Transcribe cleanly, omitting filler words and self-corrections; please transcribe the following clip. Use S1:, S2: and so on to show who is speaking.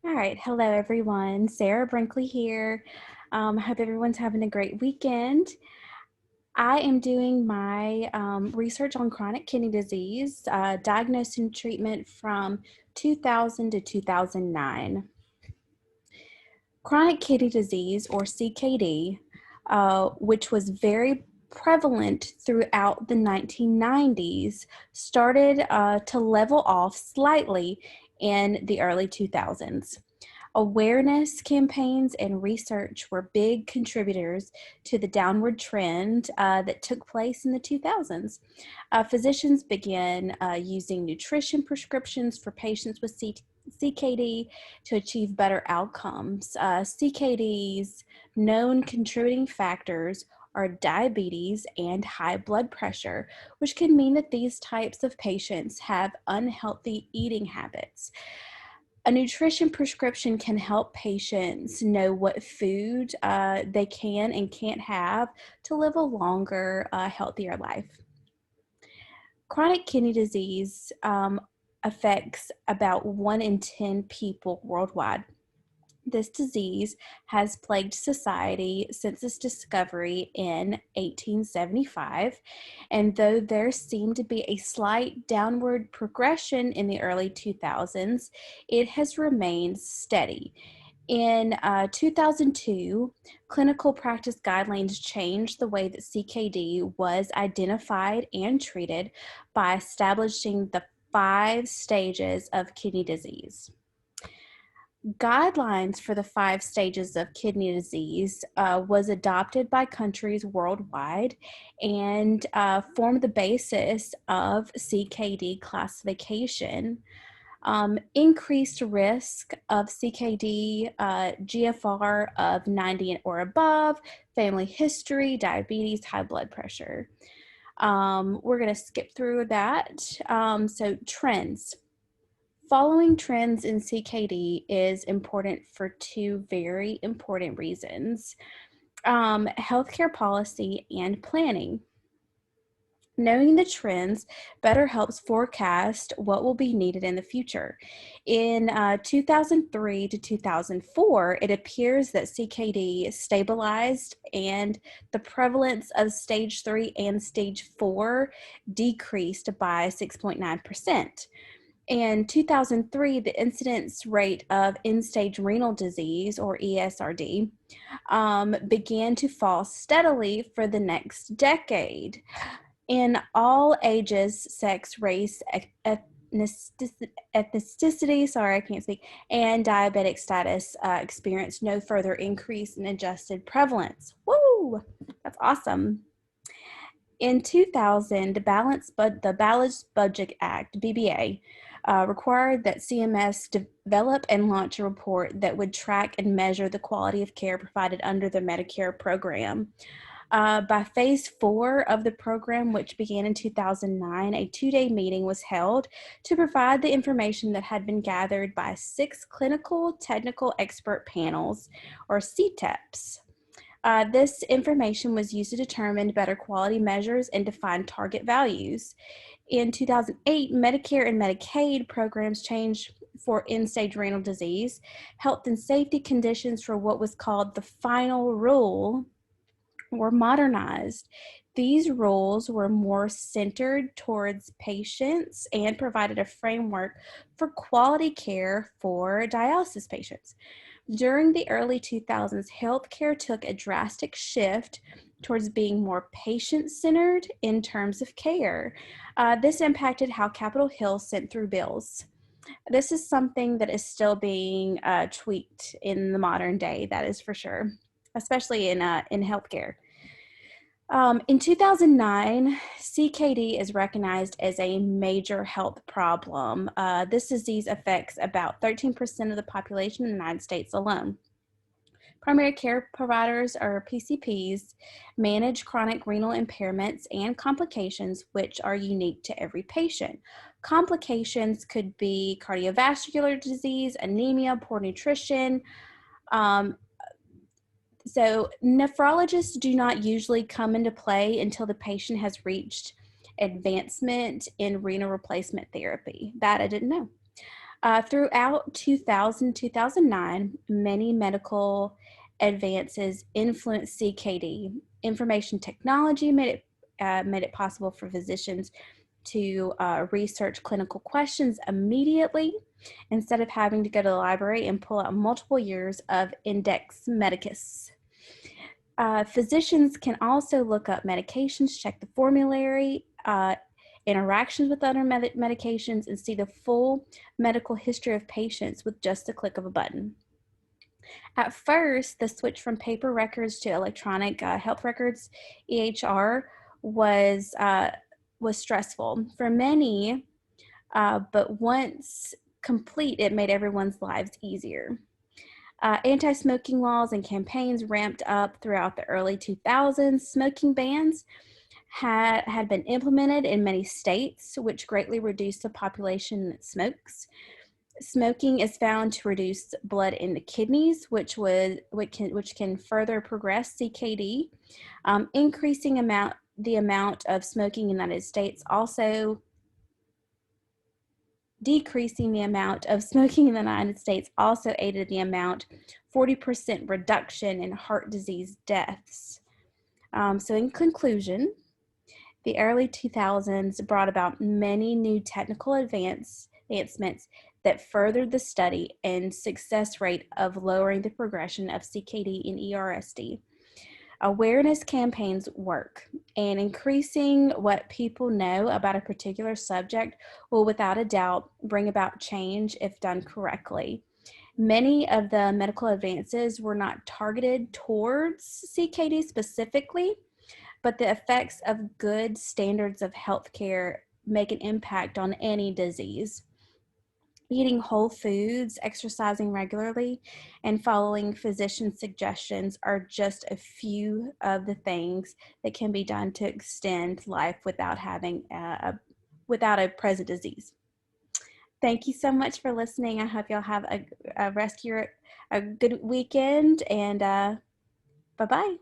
S1: All right. Hello, everyone. Sarah Brinkley here. Hope everyone's having a great weekend. I am doing my research on chronic kidney disease, diagnosis and treatment from 2000 to 2009. Chronic kidney disease, or CKD, which was very prevalent throughout the 1990s, started to level off slightly in the early 2000s. Awareness campaigns and research were big contributors to the downward trend that took place in the 2000s. Physicians began using nutrition prescriptions for patients with CKD to achieve better outcomes. CKD's known contributing factors are diabetes and high blood pressure, which can mean that these types of patients have unhealthy eating habits. A nutrition prescription can help patients know what food they can and can't have to live a longer, healthier life. Chronic kidney disease affects about 1 in 10 people worldwide. This disease has plagued society since its discovery in 1875, and though there seemed to be a slight downward progression in the early 2000s, it has remained steady. In 2002, clinical practice guidelines changed the way that CKD was identified and treated by establishing the 5 stages of kidney disease. Guidelines for the 5 stages of kidney disease was adopted by countries worldwide and formed the basis of CKD classification. Increased risk of CKD, GFR of 90 or above, family history, diabetes, high blood pressure. We're going to skip through that. So trends. Following trends in CKD is important for 2 very important reasons. Healthcare policy and planning. Knowing the trends better helps forecast what will be needed in the future. In 2003 to 2004, it appears that CKD stabilized and the prevalence of stage 3 and stage 4 decreased by 6.9%. In 2003, the incidence rate of end-stage renal disease, or ESRD, began to fall steadily for the next decade. In all ages, sex, race, ethnicity, sorry, I can't speak, and diabetic status experienced no further increase in adjusted prevalence. Woo! That's awesome. In 2000, the Balanced Budget Act, BBA, required that CMS develop and launch a report that would track and measure the quality of care provided under the Medicare program. By phase 4 of the program, which began in 2009, a 2-day meeting was held to provide the information that had been gathered by 6 clinical technical expert panels, or CTEPs. This information was used to determine better quality measures and define target values. In 2008, Medicare and Medicaid programs changed for end-stage renal disease. Health and safety conditions for what was called the final rule were modernized. These rules were more centered towards patients and provided a framework for quality care for dialysis patients. During the early 2000s, healthcare took a drastic shift towards being more patient-centered in terms of care. This impacted how Capitol Hill sent through bills. This is something that is still being tweaked in the modern day, that is for sure, especially in healthcare. In 2009, CKD is recognized as a major health problem. This disease affects about 13% of the population in the United States alone. Primary care providers, or PCPs, manage chronic renal impairments and complications which are unique to every patient. Complications could be cardiovascular disease, anemia, poor nutrition. So nephrologists do not usually come into play until the patient has reached advancement in renal replacement therapy. That I didn't know. Throughout 2000, 2009, many medical advances influenced CKD. Information technology made it possible for physicians to research clinical questions immediately instead of having to go to the library and pull out multiple years of Index Medicus. Physicians can also look up medications, check the formulary, interactions with other medications, and see the full medical history of patients with just a click of a button. At first, the switch from paper records to electronic health records, EHR, was stressful for many, but once complete, it made everyone's lives easier. Anti-smoking laws and campaigns ramped up throughout the early 2000s. Smoking bans had been implemented in many states, which greatly reduced the population that smokes. Smoking is found to reduce blood in the kidneys, which can further progress CKD. Increasing the amount of smoking in the United States also decreasing the amount of smoking in the United States also aided the 40% reduction in heart disease deaths. So in conclusion, the early 2000s brought about many new technical advancements that furthered the study and success rate of lowering the progression of CKD and ERSD. Awareness campaigns work, and increasing what people know about a particular subject will without a doubt bring about change if done correctly. Many of the medical advances were not targeted towards CKD specifically, but the effects of good standards of healthcare make an impact on any disease. Eating whole foods, exercising regularly, and following physician suggestions are just a few of the things that can be done to extend life without having without a present disease. Thank you so much for listening. I hope y'all have a good weekend, and bye-bye.